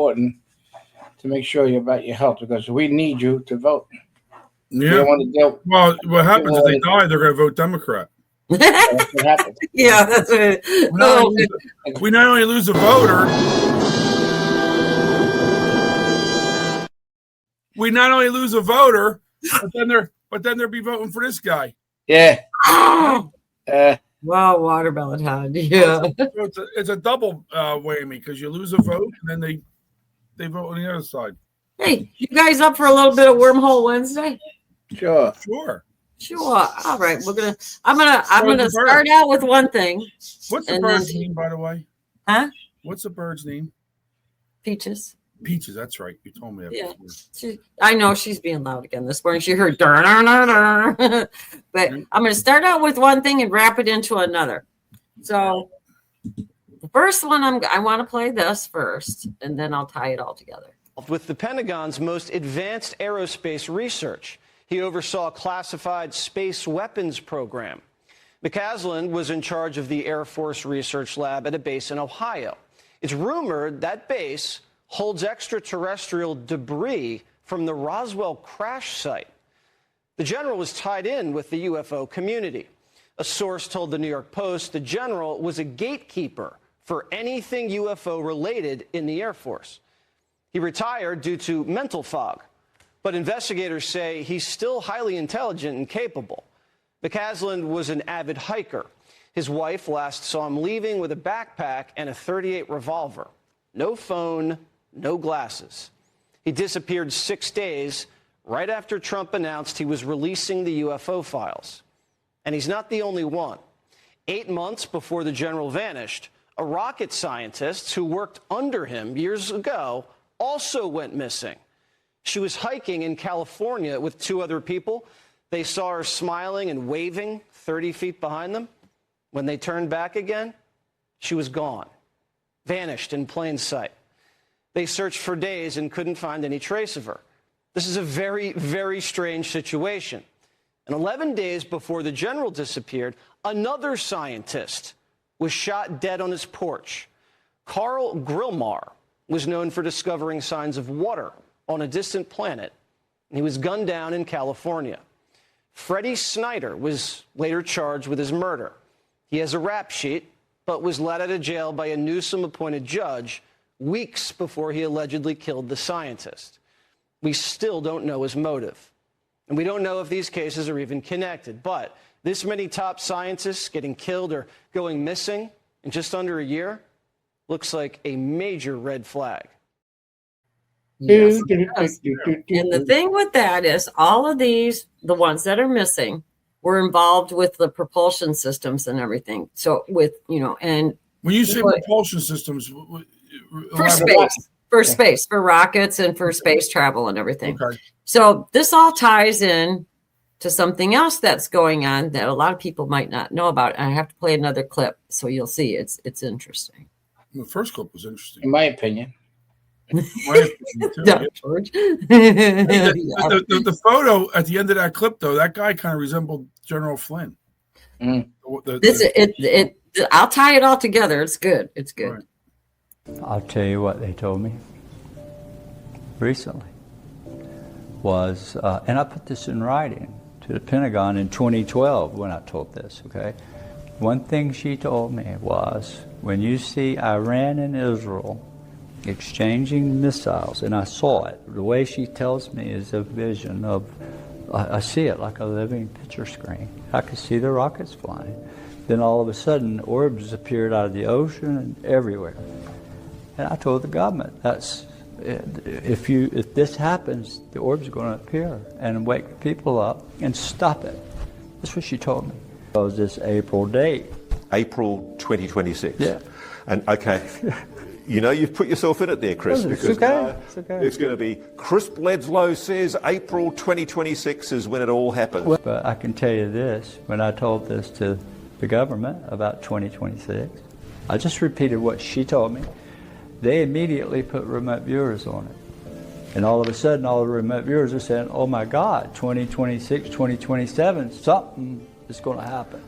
important to make sure you're about your health because we need you to vote. Yeah. You don't want to deal. Well, what happens if they die? They're going to vote Democrat. That's what happens. Yeah, that's what. We not only lose a voter. We not only lose a voter, but then they'll be voting for this guy. Yeah. Wow, watermelon head. Yeah. So it's a double whammy because you lose a vote and then they vote on the other side. Hey, you guys up for a little bit of Wormhole Wednesday? Sure. All right, I'm gonna start out with one thing. What's the bird's name, by the way? Huh? What's the bird's name? Peaches. Peaches, that's right. You told me that. Yeah, I know she's being loud again this morning. She heard but I'm going to start out with one thing and wrap it into another. So the first one, I want to play this first, and then I'll tie it all together. With the Pentagon's most advanced aerospace research, he oversaw a classified space weapons program. McCaslin was in charge of the Air Force Research Lab at a base in Ohio. It's rumored that base holds extraterrestrial debris from the Roswell crash site. The general was tied in with the UFO community. A source told the New York Post the general was a gatekeeper for anything UFO related in the Air Force. He retired due to mental fog, but investigators say he's still highly intelligent and capable. McCaslin was an avid hiker. His wife last saw him leaving with a backpack and a .38 revolver. No phone, no glasses. He disappeared 6 days right after Trump announced he was releasing the UFO files. And he's not the only one. 8 months before the general vanished, a rocket scientist who worked under him years ago also went missing. She was hiking in California with 2 other people. They saw her smiling and waving 30 feet behind them. When they turned back again, she was gone, vanished in plain sight. They searched for days and couldn't find any trace of her. This is a very, very strange situation. And 11 days before the general disappeared, another scientist was shot dead on his porch. Carl Grillmar was known for discovering signs of water on a distant planet, and he was gunned down in California. Freddie Snyder was later charged with his murder. He has a rap sheet, but was let out of jail by a Newsom-appointed judge weeks before he allegedly killed the scientist. We still don't know his motive. And we don't know if these cases are even connected. But this many top scientists getting killed or going missing in just under a year looks like a major red flag. Yes, and the thing with that is all of these, the ones that are missing, were involved with the propulsion systems and everything. So with, and when you say propulsion systems, for space, for rockets and for space travel and everything. Okay. So this all ties in to something else that's going on that a lot of people might not know about. And I have to play another clip so you'll see it's interesting. The first clip was interesting. In my opinion. George. The photo at the end of that clip, though, that guy kind of resembled General Flynn. I'll tie it all together. It's good. It's good. Right. I'll tell you what they told me recently was, and I put this in writing to the Pentagon in 2012 when I told this, okay? One thing she told me was, when you see Iran and Israel exchanging missiles, and I saw it, the way she tells me is a vision of, I see it like a living picture screen. I could see the rockets flying. Then all of a sudden, orbs appeared out of the ocean and everywhere. And I told the government, if this happens, the orbs are going to appear and wake people up and stop it. That's what she told me. It was this April date. April 2026. Yeah. And okay, you've put yourself in it there, Chris. It's because okay. It's okay. It's going to be Chris Bledsoe says April 2026 is when it all happens. Well, but I can tell you this, when I told this to the government about 2026, I just repeated what she told me. They immediately put remote viewers on it. And all of a sudden, all the remote viewers are saying, oh my God, 2026, 2027, something is going to happen.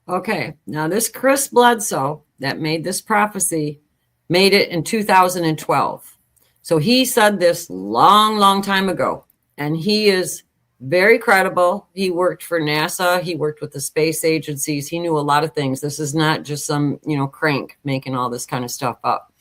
Okay, now this Chris Bledsoe that made this prophecy made it in 2012. So he said this long time ago, and he is very credible. He worked for NASA. He worked with the space agencies. He knew a lot of things. This is not just some, crank making all this kind of stuff up.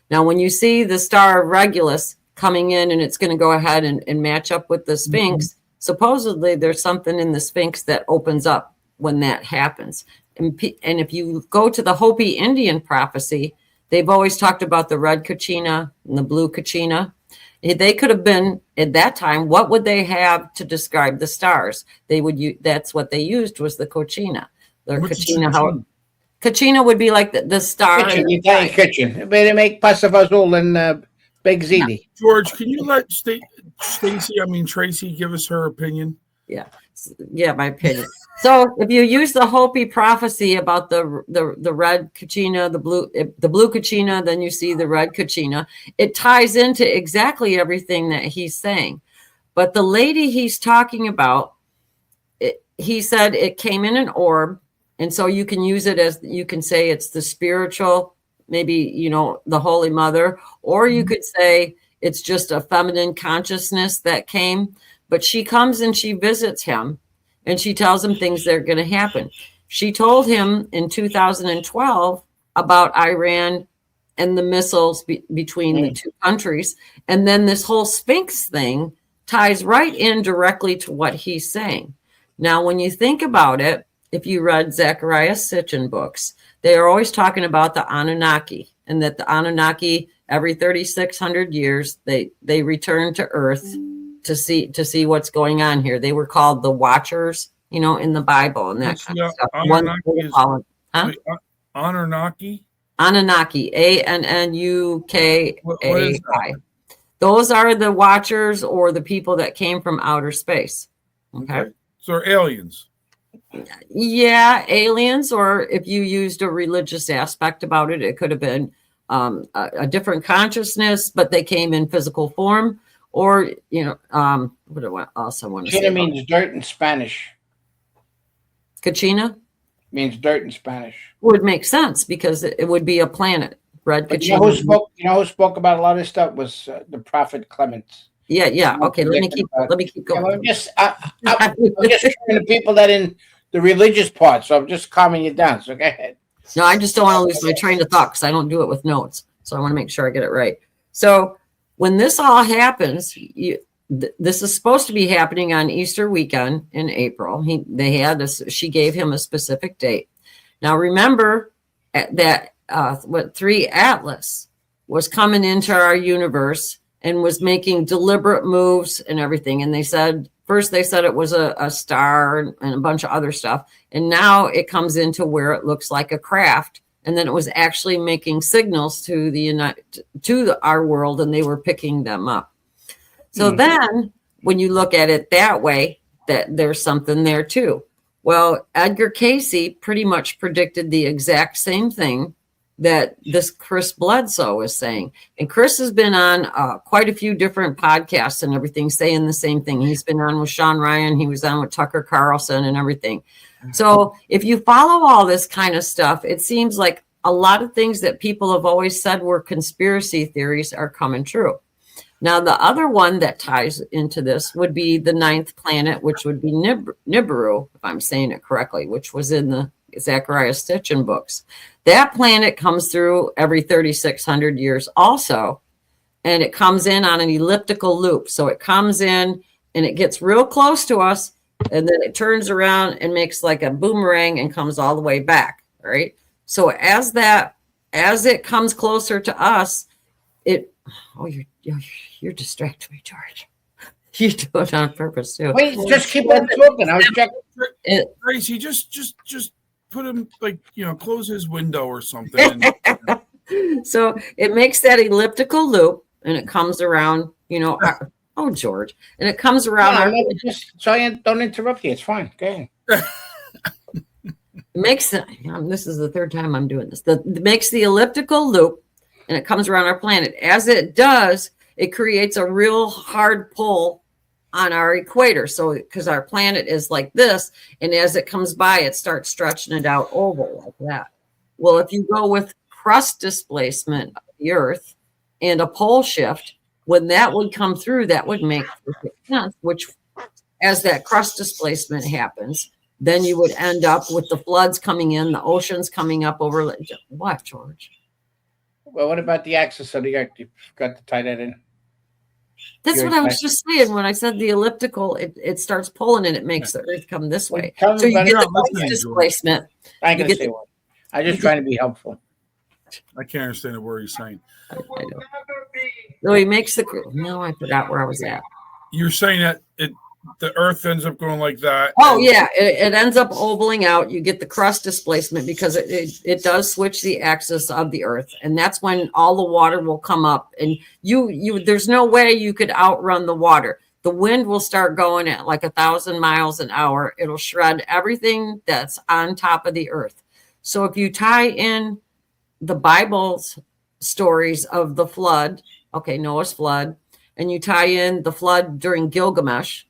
Now, when you see the star of Regulus coming in and it's going to go ahead and match up with the Sphinx, supposedly there's something in the Sphinx that opens up when that happens. And if you go to the Hopi Indian prophecy, they've always talked about the red kachina and the blue kachina. They could have been, at that time, what would they have to describe the stars? They would use, that's what they used, was the kachina. The kachina, kachina would be like the star. Kitchen, Italian kitchen. They make pasta fazool and Big ziti. George, can you let Tracy give us her opinion? Yeah, my opinion. So if you use the Hopi prophecy about the red kachina, the blue kachina, then you see the red kachina. It ties into exactly everything that he's saying. But the lady he's talking about, he said it came in an orb, and so you can use it as, you can say it's the spiritual, maybe, the Holy Mother, or you could say it's just a feminine consciousness that came. But she comes and she visits him, and she tells him things that are going to happen. She told him in 2012 about Iran and the missiles between the two countries. And then this whole Sphinx thing ties right in directly to what he's saying. Now, when you think about it, if you read Zacharia Stitchen books, they are always talking about the Anunnaki, and that the Anunnaki, every 3,600 years, they return to Earth to see what's going on here. They were called the Watchers, in the Bible and that kind of stuff. Anunnaki? Anunnaki, Annukai. Those are the Watchers, or the people that came from outer space. Okay. So they're aliens. Yeah, aliens, or if you used a religious aspect about it, it could have been a different consciousness, but they came in physical form. Or, what do I also want to say? Kachina means dirt in Spanish. Kachina? Means dirt in Spanish. Would make sense, because it would be a planet. Red But Kachina. who spoke about a lot of stuff was the prophet Clement. Yeah. Okay, let me keep going. I'm just trying to people that in the religious part, so I'm just calming you down. So go ahead. No, I just don't want to lose my train of thought, because I don't do it with notes. So I want to make sure I get it right. So when this all happens, this is supposed to be happening on Easter weekend in April. She gave him a specific date. Now remember that 3 Atlas was coming into our universe and was making deliberate moves and everything. And they said it was a star and a bunch of other stuff. And now it comes into where it looks like a craft. And then it was actually making signals to our world, and they were picking them up. So then when you look at it that way, that there's something there too. Well, Edgar Cayce pretty much predicted the exact same thing that this Chris Bledsoe is saying. And Chris has been on quite a few different podcasts and everything, saying the same thing. He's been on with Sean Ryan. He was on with Tucker Carlson and everything. So if you follow all this kind of stuff, it seems like a lot of things that people have always said were conspiracy theories are coming true. Now, the other one that ties into this would be the 9th planet, which would be Nibiru, if I'm saying it correctly, which was in the Zacharia Stitchen books. That planet comes through every 3,600 years also, and it comes in on an elliptical loop. So it comes in and it gets real close to us, and then it turns around and makes like a boomerang and comes all the way back, right? So as it comes closer to us, you're distracting me, George. You do it on purpose too. Wait, just keep on talking. I was checking. Tracy, just put him, close his window or something. So it makes that elliptical loop, and it comes around, George, and it comes around. So I don't interrupt you. It's fine. Go ahead. This is the third time I'm doing this. It makes the elliptical loop, and it comes around our planet. As it does, it creates a real hard pull on our equator. So because our planet is like this, and as it comes by, it starts stretching it out oval like that. Well, if you go with crust displacement of the Earth and a pole shift, when that would come through, that would make perfect sense, which as that crust displacement happens, then you would end up with the floods coming in, the oceans coming up over. What, George? Well, what about the axis of the Earth? You forgot to tie that in. That's what I was just saying when I said the elliptical. It starts pulling and it makes the Earth come this way. Tell me So you about get it. the crust displacement. I ain't You gonna get say what. I'm just trying to be helpful. I can't understand a word he's saying. I know. So he makes the. No, I forgot where I was at. You're saying that the Earth ends up going like that. Oh yeah, it ends up ovaling out. You get the crust displacement because it does switch the axis of the Earth, and that's when all the water will come up. And you there's no way you could outrun the water. The wind will start going at like 1,000 miles an hour. It'll shred everything that's on top of the Earth. So if you tie in the Bible's stories of the flood, okay, Noah's flood, and you tie in the flood during Gilgamesh,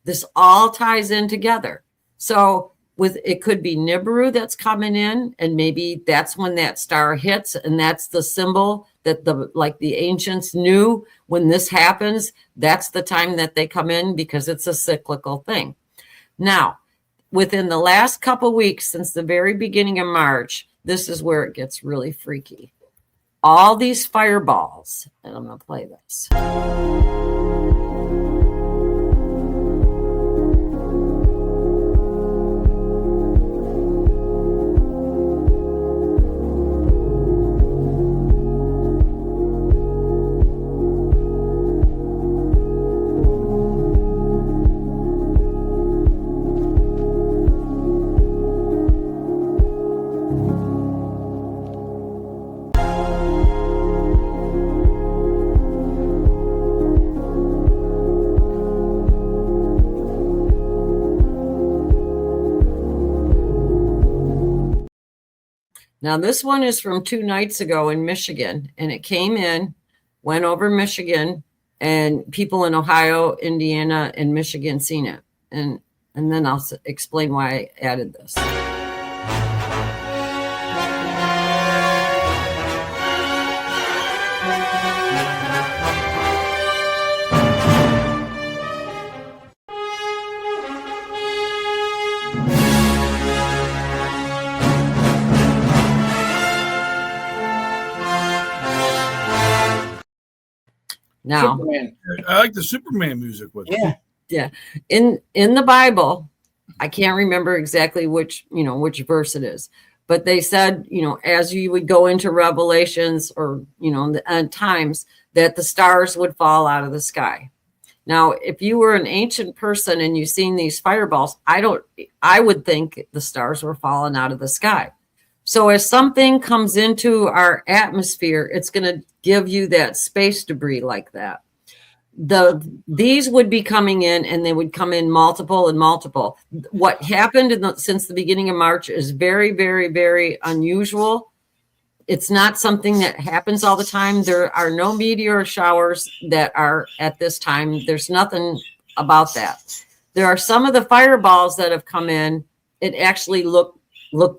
this all ties in together. So with it could be Nibiru that's coming in, and maybe that's when that star hits, and that's the symbol that the ancients knew when this happens. That's the time that they come in because it's a cyclical thing. Now, within the last couple weeks since the very beginning of March, this is where it gets really freaky. All these fireballs, and I'm going to play this. Now, this one is from 2 nights ago in Michigan, and it came in, went over Michigan, and people in Ohio, Indiana, and Michigan seen it. And then I'll explain why I added this. Now, Superman. I like the Superman music with it. Yeah. in the Bible, I can't remember exactly which verse it is, but they said, as you would go into Revelations or, in the end times, that the stars would fall out of the sky. Now, if you were an ancient person and you've seen these fireballs, I would think the stars were falling out of the sky. So as something comes into our atmosphere, it's going to give you that space debris like that. These would be coming in, and they would come in multiple and multiple. What happened since the beginning of March is very, very, very unusual. It's not something that happens all the time. There are no meteor showers that are at this time. There's nothing about that. There are some of the fireballs that have come in. It actually look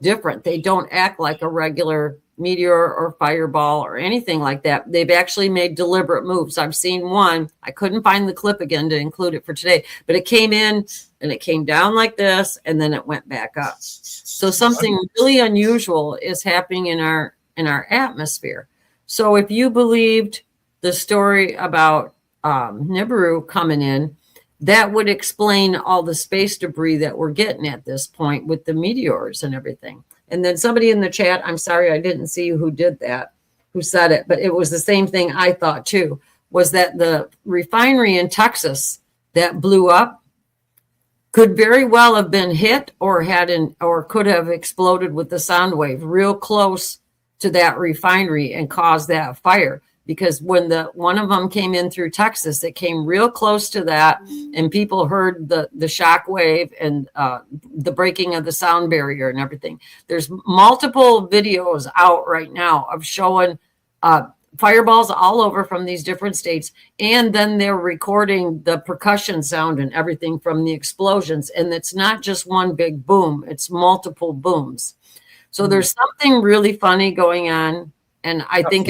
different. They don't act like a regular meteor or fireball or anything like that. They've actually made deliberate moves. I've seen one. I couldn't find the clip again to include it for today, but it came in and it came down like this, and then it went back up. So something really unusual is happening in our atmosphere. So if you believed the story about Nibiru coming in, that would explain all the space debris that we're getting at this point with the meteors and everything. And then somebody in the chat, I'm sorry, I didn't see who did that, who said it, but it was the same thing I thought too, was that the refinery in Texas that blew up could very well have been hit or could have exploded with the sound wave real close to that refinery and caused that fire. Because when one of them came in through Texas, it came real close to that, and people heard the shock wave and the breaking of the sound barrier and everything. There's multiple videos out right now of showing fireballs all over from these different states. And then they're recording the percussion sound and everything from the explosions. And it's not just one big boom, it's multiple booms. So there's something really funny going on. And I think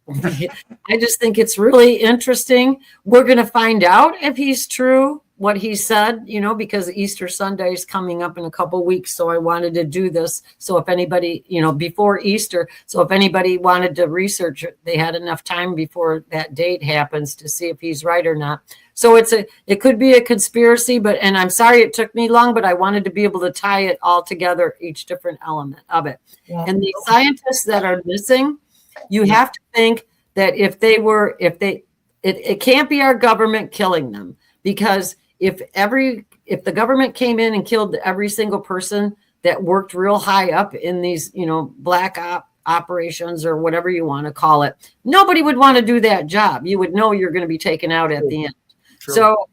I just think it's really interesting. We're going to find out if he's true, what he said, because Easter Sunday is coming up in a couple of weeks. So I wanted to do this. So if anybody, before Easter, so if anybody wanted to research it, they had enough time before that date happens to see if he's right or not. So it could be a conspiracy, and I'm sorry it took me long, but I wanted to be able to tie it all together, each different element of it. Yeah. And the scientists that are missing, you have to think that it can't be our government killing them, because if the government came in and killed every single person that worked real high up in these, black operations or whatever you want to call it, nobody would want to do that job. You would know you're going to be taken out at the end. True. So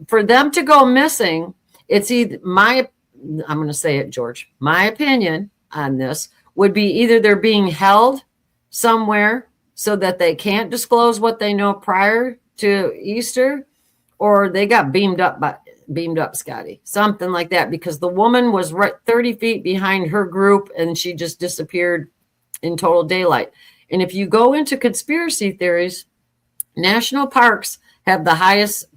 for them to go missing, it's either I'm going to say it, George, my opinion on this would be either they're being held somewhere so that they can't disclose what they know prior to Easter, or they got beamed up, Scotty, something like that, because the woman was right 30 feet behind her group and she just disappeared in total daylight. And if you go into conspiracy theories, national parks have the highest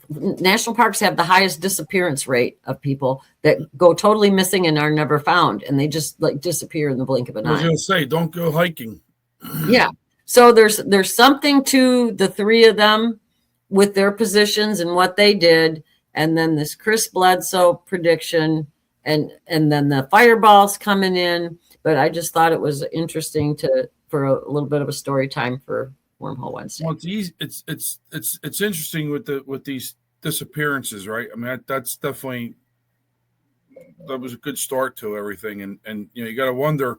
disappearance rate of people that go totally missing and are never found, and they just disappear in the blink of an eye. I was going to say, don't go hiking. Yeah. So there's something to the three of them with their positions and what they did, and then this Chris Bledsoe prediction, and then the fireballs coming in. But I just thought it was interesting for a little bit of a story time for Wormhole Wednesday. Well, it's easy. It's interesting with these disappearances, right? I mean, that was a good start to everything, and you got to wonder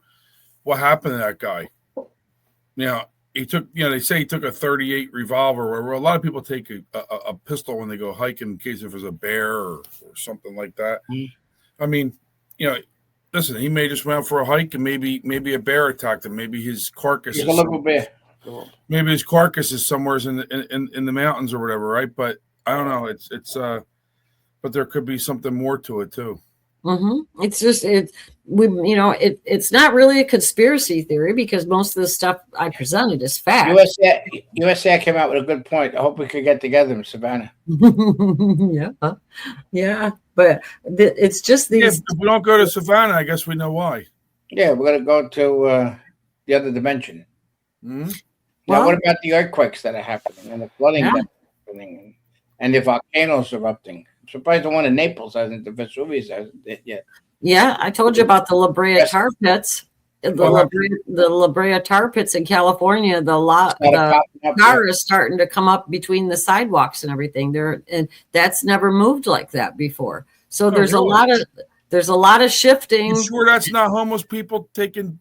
what happened to that guy. He took, they say he took a 38 revolver, where a lot of people take a pistol when they go hiking in case if there's a bear or something like that. Mm-hmm. I mean, listen, he may just went out for a hike and maybe a bear attacked him. Maybe his carcass. He's a little bear. Maybe his carcass is somewhere in the mountains or whatever, right? But I don't know. It's but there could be something more to it too. Mm-hmm. It's just it's not really a conspiracy theory, because most of the stuff I presented is fact. USA came out with a good point. I hope we could get together in Savannah. Yeah, but it's just these. Yeah, if we don't go to Savannah, I guess we know why. Yeah, we're gonna go to the other dimension. Mm-hmm. Now, what about the earthquakes that are happening and the flooding that's happening and the volcanoes erupting? I'm surprised the one in Naples hasn't, the Vesuvius hasn't yet. Yeah, I told you about the La Brea tar pits. The La Brea tar pits in California. The tar is starting to come up between the sidewalks and everything. And that's never moved like that before. So there's a lot of shifting. You sure that's not homeless people taking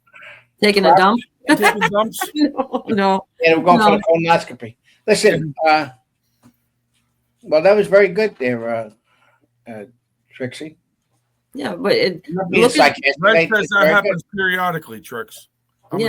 a dump? Taking dumps? No. Yeah, we're going for the colonoscopy. Listen, well, that was very good there, Trixie. Yeah, but that happens periodically, Trix. But you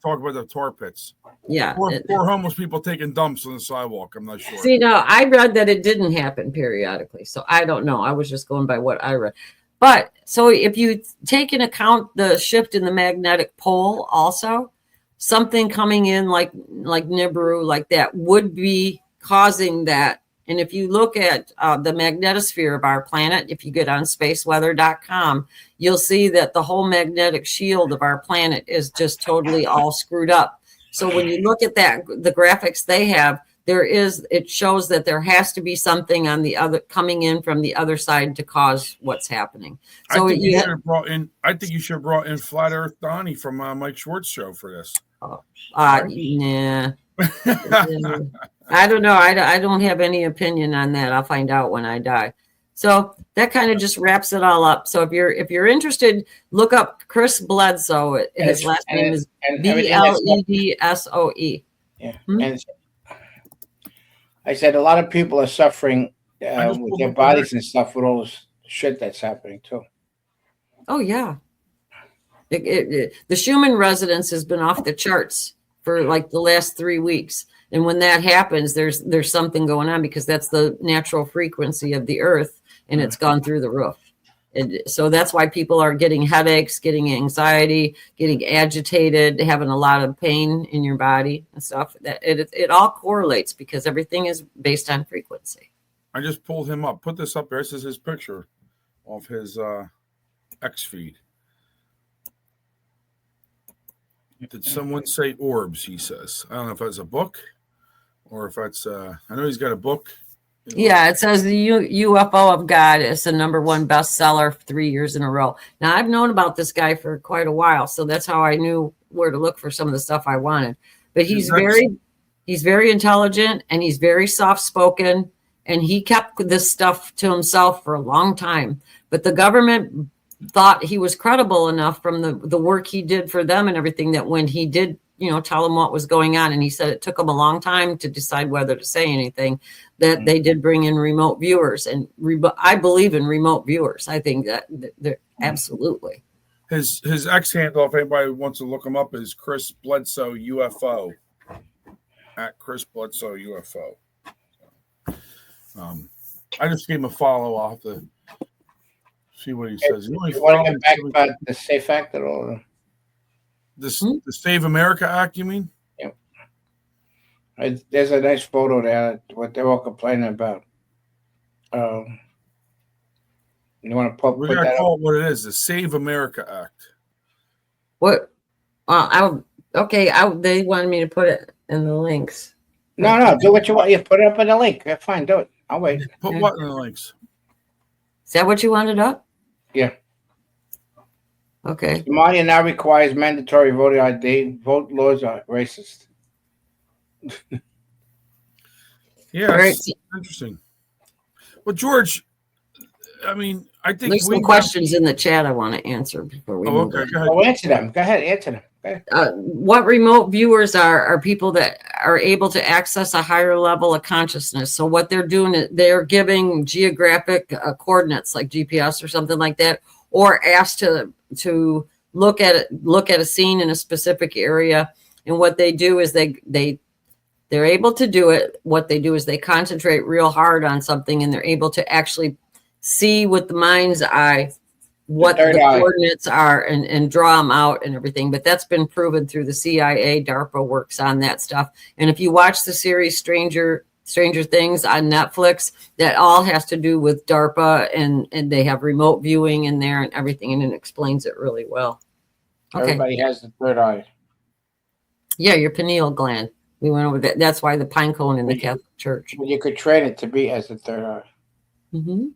talk about the tar pits. Yeah, poor homeless people taking dumps on the sidewalk. I'm not sure. See, no, I read that it didn't happen periodically, so I don't know. I was just going by what I read. But so if you take into account the shift in the magnetic pole, also something coming in like Nibiru, like that, would be causing that. And if you look at the magnetosphere of our planet, if you get on spaceweather.com, you'll see that the whole magnetic shield of our planet is just totally all screwed up. So when you look at that, the graphics they have, it shows that there has to be something on the other coming in from the other side to cause what's happening. So I think you should have brought in Flat Earth Donnie from Mike Schwartz show for this. Nah. I don't know. I don't have any opinion on that. I'll find out when I die. So that kind of just wraps it all up. So if you're interested, look up Chris Bledsoe. His last name is Bledsoe. Yeah. And I said a lot of people are suffering with their bodies and stuff with all this shit that's happening too. Oh yeah. The Schumann resonance has been off the charts for like the last 3 weeks. And when that happens, there's something going on, because that's the natural frequency of the earth, and it's gone through the roof. And so that's why people are getting headaches, getting anxiety, getting agitated, having a lot of pain in your body and stuff. That it all correlates, because everything is based on frequency. I just pulled him up. Put this up there. This is his picture of his X feed. Did someone say orbs? He says. I don't know if that's a book or if that's. I know he's got a book. Yeah, it says the UFO of God is the #1 bestseller 3 years in a row. Now, I've known about this guy for quite a while, so that's how I knew where to look for some of the stuff I wanted. But he's very intelligent, and he's very soft-spoken, and he kept this stuff to himself for a long time. But the government thought he was credible enough from the work he did for them and everything, that when he did, tell them what was going on, and he said it took him a long time to decide whether to say anything, that they did bring in remote viewers. And I believe in remote viewers. I think that they're absolutely. His X handle, if anybody wants to look him up, is Chris Bledsoe UFO, at Chris Bledsoe UFO. I just gave him a follow. I'll have to see what he says. You want to get back about the SAFE Act at all? The Save America Act, you mean? Yeah. There's a nice photo there, what they're all complaining about. You want to We're going to call it what it is, the Save America Act. What? They wanted me to put it in the links. No, do what you want. You put it up in the link. Yeah, fine, do it. I'll wait. Put what in the links? Is that what you wanted up? Yeah. Okay. Somalia now requires mandatory voter ID. Vote laws are racist. Yeah, Right. Interesting. Well, George, I mean, I think There's some questions in the chat I want to answer before we move on. Go ahead. Oh, answer them. Go ahead, answer them. What remote viewers are people that are able to access a higher level of consciousness. So what they're doing is they're giving geographic coordinates, like GPS or something like that, or asked to look at a scene in a specific area. And what they do is they're able to do it. What they do is they concentrate real hard on something, and they're able to actually see with the mind's eye what the coordinates are and draw them out and everything. But that's been proven through the CIA. DARPA works on that stuff. And if you watch the series Stranger Things on Netflix, that all has to do with DARPA, and they have remote viewing in there and everything, and it explains it really well. Okay. Everybody has the third eye. Yeah, your pineal gland. We went over that. That's why the pine cone in the Catholic Church. You could train it to be as the third eye. Mm-hmm.